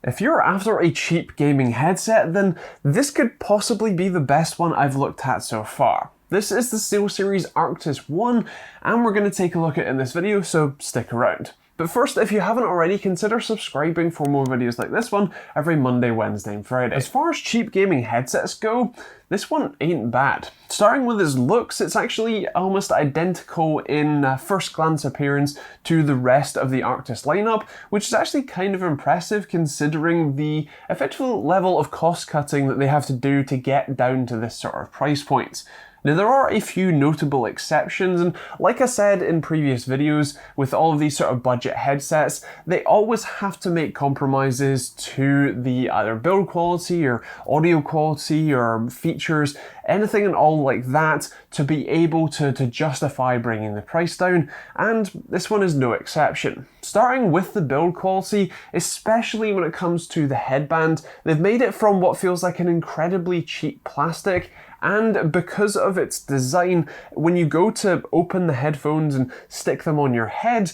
If you're after a cheap gaming headset, then this could possibly be the best one I've looked at so far. This is the Steelseries Arctis 1, and we're going to take a look at it in this video, so stick around. But first, if you haven't already, consider subscribing for more videos like this one every Monday, Wednesday and Friday. As far as cheap gaming headsets go, this one ain't bad. Starting with its looks, it's actually almost identical in first glance appearance to the rest of the Arctis lineup, which is actually kind of impressive considering the effective level of cost cutting that they have to do to get down to this sort of price point. Now, there are a few notable exceptions, and like I said in previous videos, with all of these sort of budget headsets, they always have to make compromises to the either build quality or audio quality or features, anything and all like that, to be able to justify bringing the price down, and this one is no exception. Starting with the build quality, especially when it comes to the headband, they've made it from what feels like an incredibly cheap plastic. And because of its design, when you go to open the headphones and stick them on your head,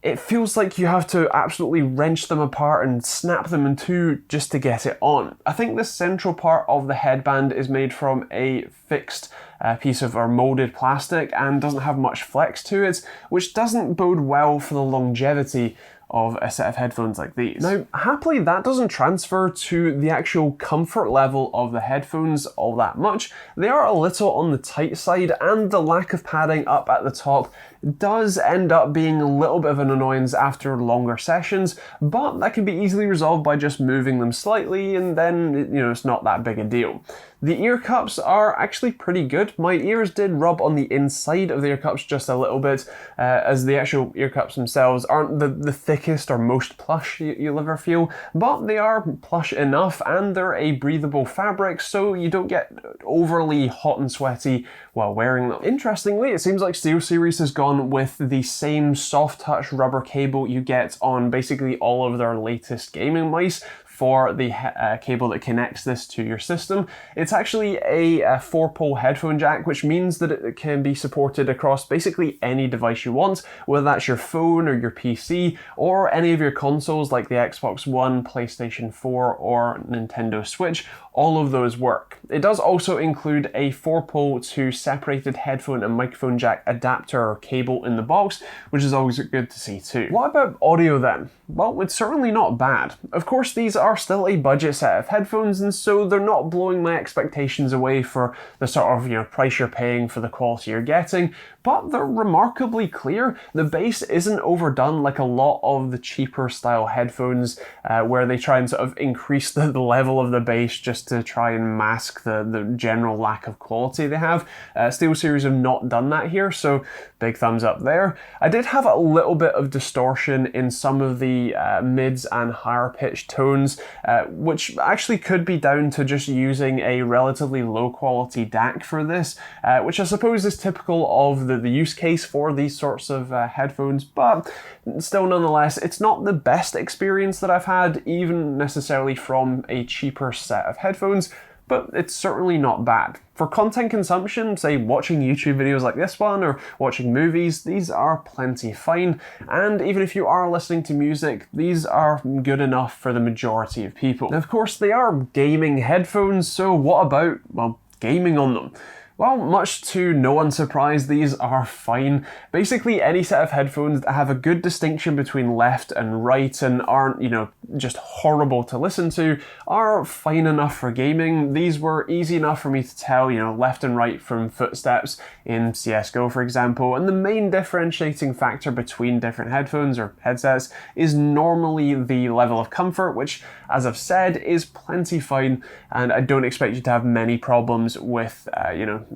it feels like you have to absolutely wrench them apart and snap them in two just to get it on. I think the central part of the headband is made from a fixed piece of or molded plastic and doesn't have much flex to it, which doesn't bode well for the longevity of a set of headphones like these. Now, happily, that doesn't transfer to the actual comfort level of the headphones all that much. They are a little on the tight side, and the lack of padding up at the top does end up being a little bit of an annoyance after longer sessions, but that can be easily resolved by just moving them slightly, and then, it's not that big a deal. The ear cups are actually pretty good. My ears did rub on the inside of the ear cups just a little bit, as the actual ear cups themselves aren't the thickest or most plush you'll ever feel, but they are plush enough and they're a breathable fabric, so you don't get overly hot and sweaty while wearing them. Interestingly, it seems like Steelseries has gone with the same soft touch rubber cable you get on basically all of their latest gaming mice for the cable that connects this to your system. It's actually a 4-pole headphone jack, which means that it can be supported across basically any device you want, whether that's your phone or your PC, or any of your consoles like the Xbox One, PlayStation 4, or Nintendo Switch. All of those work. It does also include a 4-pole to separated headphone and microphone jack adapter or cable in the box, which is always good to see too. What about audio then? Well, it's certainly not bad. Of course, these are still a budget set of headphones, and so they're not blowing my expectations away for the sort of price you're paying for the quality you're getting, but they're remarkably clear. The bass isn't overdone like a lot of the cheaper style headphones where they try and sort of increase the level of the bass just to try and mask the general lack of quality they have. Steelseries have not done that here, so big thumbs up there. I did have a little bit of distortion in some of the mids and higher pitched tones, which actually could be down to just using a relatively low quality DAC for this, which I suppose is typical of the use case for these sorts of headphones, but still nonetheless, it's not the best experience that I've had, even necessarily from a cheaper set of headphones, but it's certainly not bad. For content consumption, say watching YouTube videos like this one or watching movies, these are plenty fine, and even if you are listening to music, these are good enough for the majority of people. Now, of course, they are gaming headphones, so what about, well, gaming on them? Well, much to no one's surprise, these are fine. Basically, any set of headphones that have a good distinction between left and right and aren't, just horrible to listen to are fine enough for gaming. These were easy enough for me to tell, left and right from footsteps in CSGO, for example. And the main differentiating factor between different headphones or headsets is normally the level of comfort, which, as I've said, is plenty fine. And I don't expect you to have many problems with,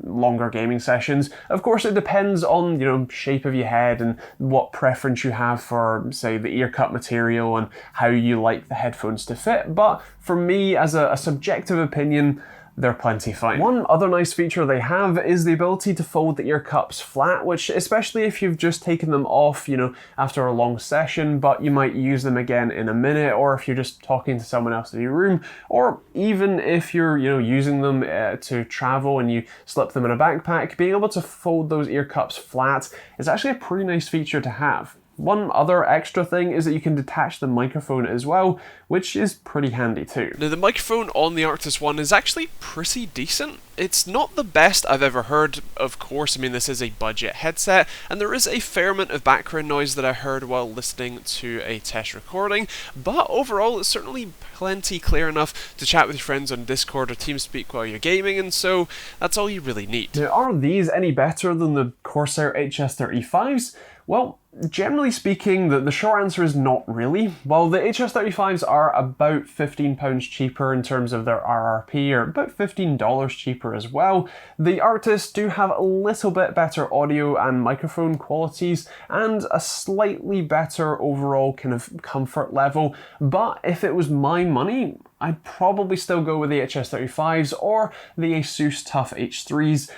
longer gaming sessions. Of course, it depends on, shape of your head and what preference you have for, say, the ear cup material and how you like the headphones to fit. But for me, as a subjective opinion, they're plenty fine. One other nice feature they have is the ability to fold the ear cups flat, which, especially if you've just taken them off, after a long session, but you might use them again in a minute, or if you're just talking to someone else in your room, or even if you're, using them to travel and you slip them in a backpack, being able to fold those ear cups flat is actually a pretty nice feature to have. One other extra thing is that you can detach the microphone as well, which is pretty handy too. Now the microphone on the Arctis One is actually pretty decent. It's not the best I've ever heard, of course. I mean, this is a budget headset, and there is a fair amount of background noise that I heard while listening to a test recording, but overall it's certainly plenty clear enough to chat with your friends on Discord or TeamSpeak while you're gaming, and so that's all you really need. Now, are these any better than the Corsair HS35s? Well, generally speaking, the short answer is not really. While the HS35s are about £15 cheaper in terms of their RRP, or about $15 cheaper as well, the Arctis do have a little bit better audio and microphone qualities, and a slightly better overall kind of comfort level. But if it was my money, I'd probably still go with the HS35s or the Asus TUF H3s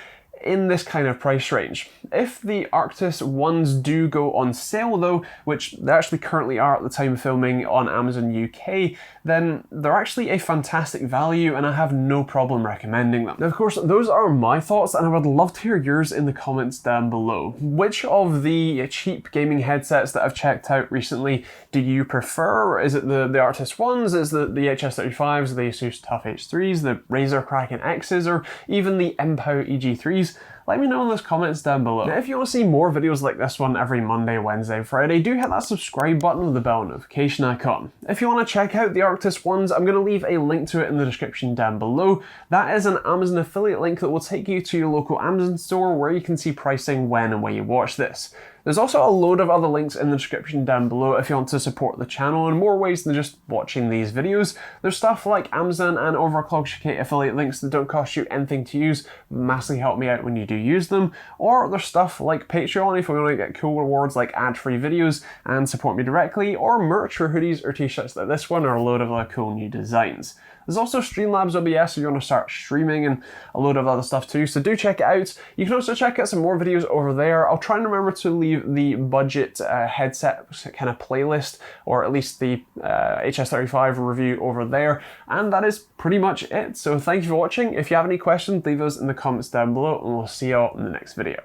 in this kind of price range. If the Arctis ones do go on sale though, which they actually currently are at the time of filming on Amazon UK, then they're actually a fantastic value and I have no problem recommending them. Now of course, those are my thoughts and I would love to hear yours in the comments down below. Which of the cheap gaming headsets that I've checked out recently do you prefer? Is it the Arctis ones? Is it the HS35s, the Asus TUF H3s, the Razer Kraken X's, or even the Impao EG3s? Let me know in those comments down below. Now, if you want to see more videos like this one every Monday, Wednesday, Friday, do hit that subscribe button with the bell notification icon. If you want to check out the Arctis ones, I'm going to leave a link to it in the description down below. That is an Amazon affiliate link that will take you to your local Amazon store where you can see pricing when and where you watch this. There's also a load of other links in the description down below if you want to support the channel in more ways than just watching these videos. There's stuff like Amazon and Overclock UK affiliate links that don't cost you anything to use, massively help me out when you do use them. Or there's stuff like Patreon if you want to get cool rewards like ad-free videos and support me directly, or merch or hoodies or t-shirts like this one, or a load of other cool new designs. There's also Streamlabs OBS if you want to start streaming, and a load of other stuff too, so do check it out. You can also check out some more videos over there. I'll try and remember to leave the budget headset kind of playlist, or at least the HS35 review over there, and that is pretty much it. So thank you for watching. If you have any questions, leave those in the comments down below, and we'll see you all in the next video.